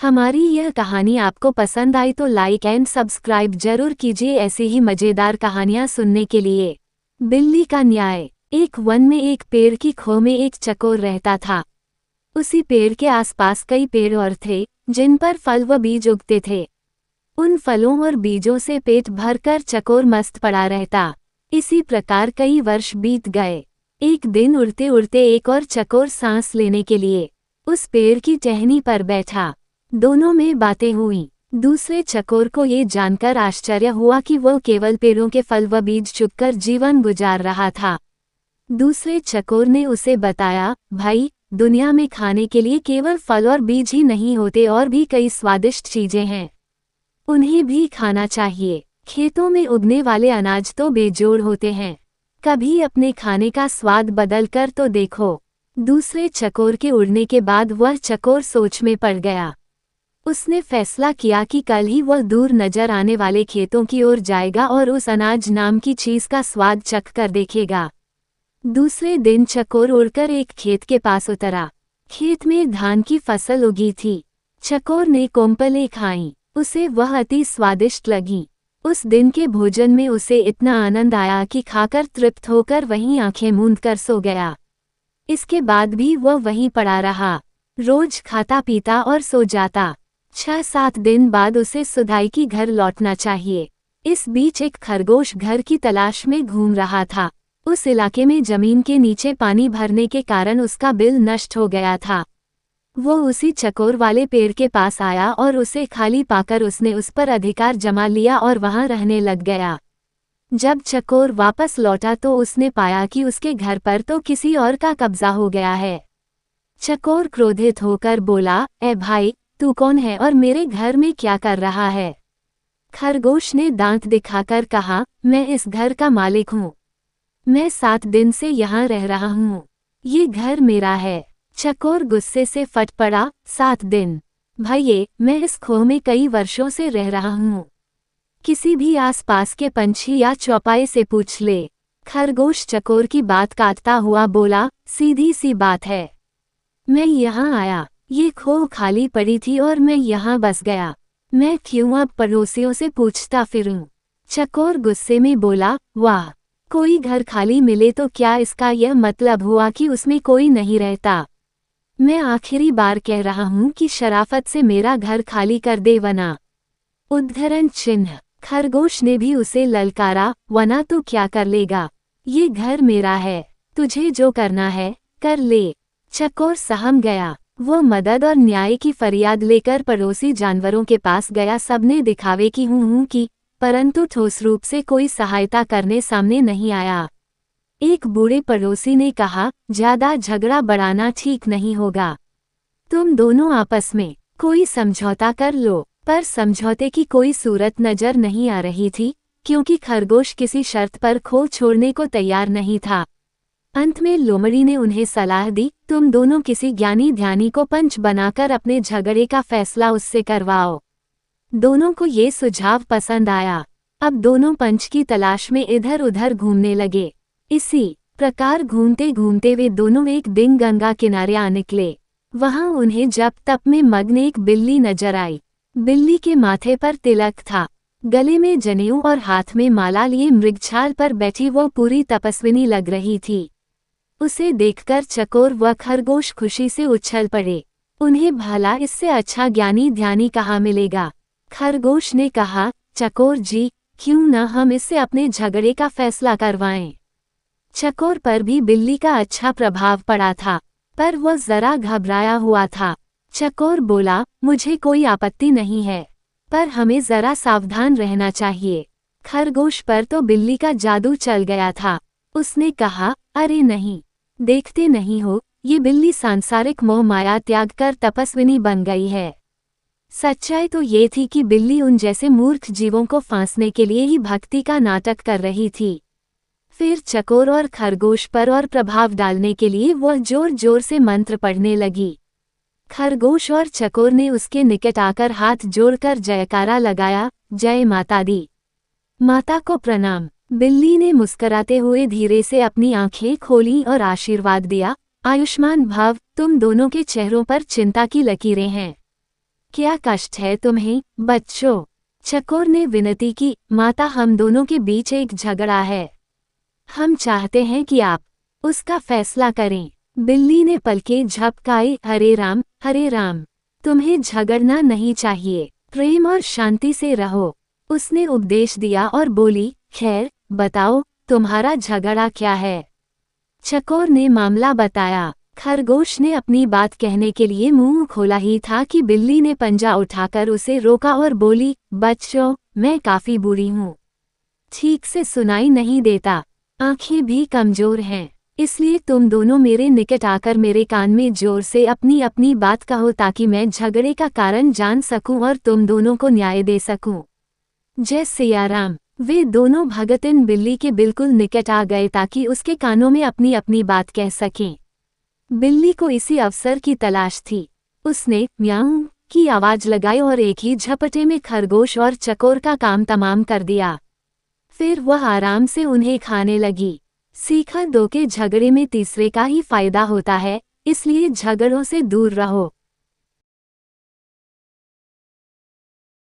हमारी यह कहानी आपको पसंद आई तो लाइक एंड सब्सक्राइब जरूर कीजिए ऐसी ही मजेदार कहानियां सुनने के लिए। बिल्ली का न्याय। एक वन में एक पेड़ की खो में एक चकोर रहता था। उसी पेड़ के आसपास कई पेड़ और थे जिन पर फल व बीज उगते थे। उन फलों और बीजों से पेट भरकर चकोर मस्त पड़ा रहता। इसी प्रकार कई वर्ष बीत गए। एक दिन उड़ते उड़ते एक और चकोर सांस लेने के लिए उस पेड़ की टहनी पर बैठा। दोनों में बातें हुई। दूसरे चकोर को ये जानकर आश्चर्य हुआ कि वह केवल पेड़ों के फल व बीज चुगकर जीवन गुजार रहा था। दूसरे चकोर ने उसे बताया, भाई, दुनिया में खाने के लिए केवल फल और बीज ही नहीं होते और भी कई स्वादिष्ट चीजें हैं। उन्हें भी खाना चाहिए। खेतों में उगने वाले अनाज तो बेजोड़ होते हैं। कभी अपने खाने का स्वाद बदल कर तो देखो। दूसरे चकोर के उड़ने के बाद वह चकोर सोच में पड़ गया। उसने फैसला किया कि कल ही वह दूर नजर आने वाले खेतों की ओर जाएगा और उस अनाज नाम की चीज का स्वाद चख कर देखेगा। दूसरे दिन चकोर उड़कर एक खेत के पास उतरा। खेत में धान की फसल उगी थी। चकोर ने कोंपलें खाईं। उसे वह अति स्वादिष्ट लगी। उस दिन के भोजन में उसे इतना आनंद आया कि खाकर तृप्त होकर वहीं आंखें मूंद कर सो गया। इसके बाद भी वह वहीं पड़ा रहा। रोज खाता पीता और सो जाता। 6-7 दिन बाद उसे सुधाई की घर लौटना चाहिए। इस बीच एक खरगोश घर की तलाश में घूम रहा था। उस इलाके में जमीन के नीचे पानी भरने के कारण उसका बिल नष्ट हो गया था। वो उसी चकोर वाले पेड़ के पास आया और उसे खाली पाकर उसने उस पर अधिकार जमा लिया और वहां रहने लग गया। जब चकोर वापस लौटा तो उसने पाया कि उसके घर पर तो किसी और का कब्जा हो गया है। चकोर क्रोधित होकर बोला, ए भाई, तू कौन है और मेरे घर में क्या कर रहा है? खरगोश ने दांत दिखाकर कहा, मैं इस घर का मालिक हूँ। मैं 7 दिन से यहाँ रह रहा हूँ। ये घर मेरा है। चकोर गुस्से से फट पड़ा, 7 दिन? भैये, मैं इस खो में कई वर्षों से रह रहा हूँ। किसी भी आसपास के पंछी या चौपाए से पूछ ले। खरगोश चकोर की बात काटता हुआ बोला, सीधी सी बात है। मैं यहाँ आया, ये खो खाली पड़ी थी और मैं यहाँ बस गया। मैं क्यों अब पड़ोसियों से पूछता फिरूं? चकोर गुस्से में बोला, वाह, कोई घर खाली मिले तो क्या इसका यह मतलब हुआ कि उसमें कोई नहीं रहता? मैं आखिरी बार कह रहा हूँ कि शराफत से मेरा घर खाली कर दे वरना। उद्धरण चिन्ह। खरगोश ने भी उसे ललकारा, वरना तू क्या कर लेगा? ये घर मेरा है, तुझे जो करना है कर ले। चकोर सहम गया। वो मदद और न्याय की फरियाद लेकर पड़ोसी जानवरों के पास गया। सबने दिखावे की हूँ की, परंतु ठोस रूप से कोई सहायता करने सामने नहीं आया। एक बूढ़े पड़ोसी ने कहा, ज्यादा झगड़ा बढ़ाना ठीक नहीं होगा। तुम दोनों आपस में कोई समझौता कर लो। पर समझौते की कोई सूरत नजर नहीं आ रही थी, क्योंकि खरगोश किसी शर्त पर खो छोड़ने को तैयार नहीं था। अंत में लोमड़ी ने उन्हें सलाह दी, तुम दोनों किसी ज्ञानी ध्यानी को पंच बनाकर अपने झगड़े का फैसला उससे करवाओ। दोनों को ये सुझाव पसंद आया। अब दोनों पंच की तलाश में इधर उधर घूमने लगे। इसी प्रकार घूमते घूमते वे दोनों एक दिन गंगा किनारे आ निकले। वहां उन्हें जप तप में मग्न एक बिल्ली नजर आई। बिल्ली के माथे पर तिलक था, गले में जनेऊ और हाथ में माला लिए मृगछाल पर बैठी वो पूरी तपस्विनी लग रही थी। उसे देखकर चकोर व खरगोश खुशी से उछल पड़े। उन्हें भला इससे अच्छा ज्ञानी ध्यानी कहाँ मिलेगा? खरगोश ने कहा, चकोर जी, क्यों न हम इससे अपने झगड़े का फैसला करवाएं? चकोर पर भी बिल्ली का अच्छा प्रभाव पड़ा था, पर वह जरा घबराया हुआ था। चकोर बोला, मुझे कोई आपत्ति नहीं है, पर हमें जरा सावधान रहना चाहिए। खरगोश पर तो बिल्ली का जादू चल गया था। उसने कहा, अरे नहीं, देखते नहीं हो, ये बिल्ली सांसारिक मोह माया त्याग कर तपस्विनी बन गई है। सच्चाई तो ये थी कि बिल्ली उन जैसे मूर्ख जीवों को फांसने के लिए ही भक्ति का नाटक कर रही थी। फिर चकोर और खरगोश पर और प्रभाव डालने के लिए वह जोर जोर से मंत्र पढ़ने लगी। खरगोश और चकोर ने उसके निकट आकर हाथ जोड़कर जयकारा लगाया, जय माता दी। माता को प्रणाम। बिल्ली ने मुस्कराते हुए धीरे से अपनी आंखें खोली और आशीर्वाद दिया, आयुष्मान भव, तुम दोनों के चेहरों पर चिंता की लकीरें हैं। क्या कष्ट है तुम्हें, बच्चों? चकोर ने विनती की, माता हम दोनों के बीच एक झगड़ा है। हम चाहते हैं कि आप उसका फैसला करें। बिल्ली ने पलकें झपकाई, हरे राम, तुम्हें झगड़ना नहीं चाहिए, प्रेम और शांति से रहो। उसने उपदेश दिया और बोली, खैर, बताओ, तुम्हारा झगड़ा क्या है? चकोर ने मामला बताया। खरगोश ने अपनी बात कहने के लिए मुंह खोला ही था कि बिल्ली ने पंजा उठाकर उसे रोका और बोली, बच्चों, मैं काफी बुरी हूँ। ठीक से सुनाई नहीं देता, आंखें भी कमजोर हैं, इसलिए तुम दोनों मेरे निकट आकर मेरे कान में जोर से अपनी अपनी बात कहो ताकि मैं झगड़े का कारण जान सकूं और तुम दोनों को न्याय दे सकूं। जय सिया राम। वे दोनों भगतिन बिल्ली के बिल्कुल निकट आ गए ताकि उसके कानों में अपनी अपनी बात कह सकें। बिल्ली को इसी अवसर की तलाश थी। उसने म्याऊं की आवाज लगाई और एक ही झपटे में खरगोश और चकोर का काम तमाम कर दिया। फिर वह आराम से उन्हें खाने लगी। सीखा दो के झगड़े में तीसरे का ही फायदा होता है, इसलिए झगड़ों से दूर रहो।